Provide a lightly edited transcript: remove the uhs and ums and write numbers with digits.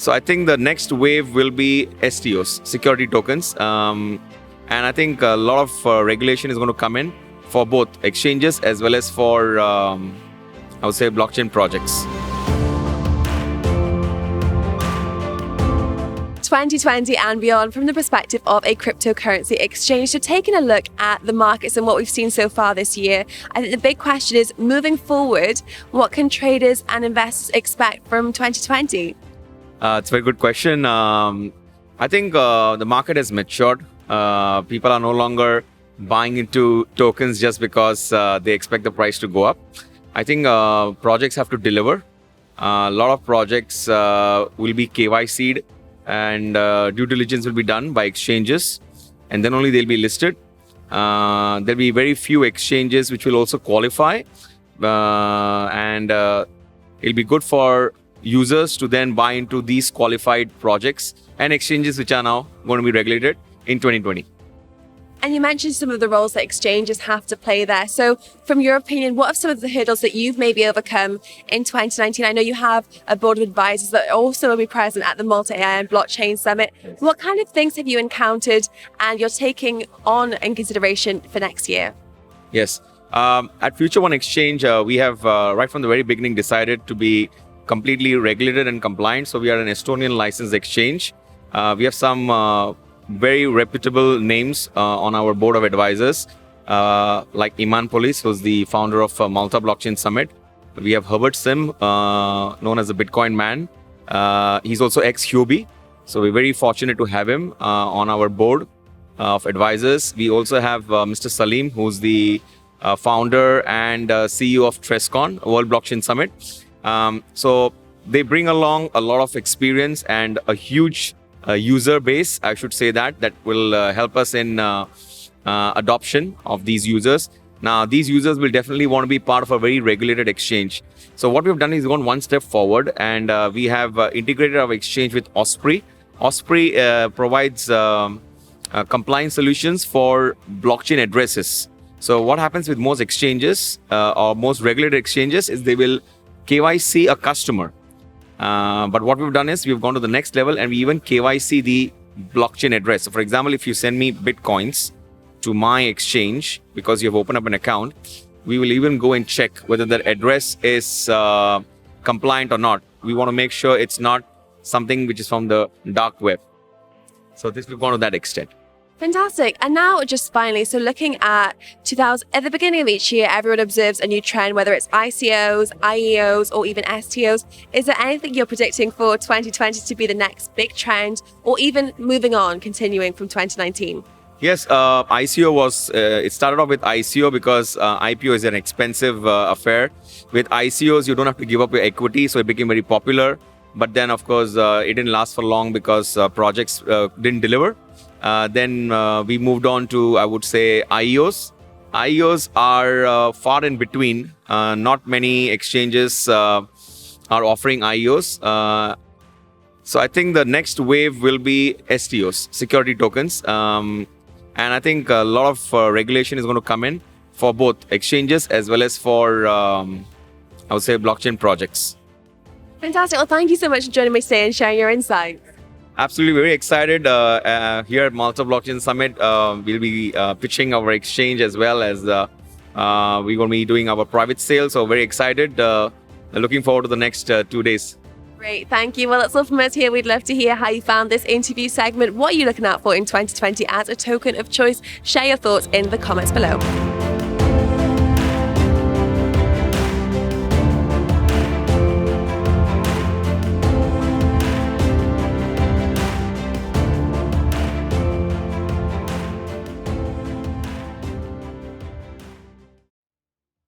So I think the next wave will be STOs, security tokens. And I think a lot of regulation is going to come in for both exchanges as well as for, I would say, blockchain projects. 2020 and beyond from the perspective of a cryptocurrency exchange. So taking a look at the markets and what we've seen so far this year, I think the big question is, moving forward, what can traders and investors expect from 2020? It's a very good question. I think the market has matured. People are no longer buying into tokens just because they expect the price to go up. I think projects have to deliver. A lot of projects will be KYC'd, and due diligence will be done by exchanges, and then only they'll be listed. There'll be very few exchanges which will also qualify, and it'll be good for users to then buy into these qualified projects and exchanges which are now going to be regulated in 2020. And you mentioned some of the roles that exchanges have to play there. So from your opinion, what are some of the hurdles that you've maybe overcome in 2019? I know you have a board of advisors that also will be present at the Malta AI and Blockchain Summit. What kind of things have you encountered and you're taking on in consideration for next year? Yes. At Future One Exchange, we have right from the very beginning decided to be completely regulated and compliant. So we are an Estonian licensed exchange. We have some very reputable names on our board of advisors, like Iman Polis, who's the founder of Malta Blockchain Summit. We have Herbert Sim, known as the Bitcoin man. He's also ex-Huobi. So we're very fortunate to have him on our board of advisors. We also have Mr. Salim, who's the founder and CEO of Trescon, World Blockchain Summit. So they bring along a lot of experience and a huge user base, I should say that will help us in adoption of these users. Now, these users will definitely want to be part of a very regulated exchange. So what we've done is gone one step forward, and we have integrated our exchange with Osprey. Osprey provides compliance solutions for blockchain addresses. So what happens with most exchanges or most regulated exchanges is they will KYC a customer. But what we've done is we've gone to the next level, and we even KYC the blockchain address. So for example, if you send me Bitcoins to my exchange because you've opened up an account, we will even go and check whether that address is compliant or not. We want to make sure it's not something which is from the dark web. So this will go to that extent. Fantastic. And now just finally, so looking at 2000, at the beginning of each year, everyone observes a new trend, whether it's ICOs, IEOs, or even STOs. Is there anything you're predicting for 2020 to be the next big trend, or even moving on, continuing from 2019? Yes, ICO was, it started off with ICO because IPO is an expensive affair. With ICOs, you don't have to give up your equity, so it became very popular. But then, of course, it didn't last for long because projects didn't deliver. Then we moved on to, I would say, IEOs. IEOs are far in between. Not many exchanges are offering IEOs. So I think the next wave will be STOs, security tokens. And I think a lot of regulation is going to come in for both exchanges as well as for, I would say, blockchain projects. Fantastic. Well, thank you so much for joining me today and sharing your insights. Absolutely, very excited. Here at Malta Blockchain Summit, we'll be pitching our exchange as well as we're going to be doing our private sale. So very excited. Looking forward to the next 2 days. Great, thank you. Well, that's all from us here. We'd love to hear how you found this interview segment. What are you looking out for in 2020 as a token of choice? Share your thoughts in the comments below.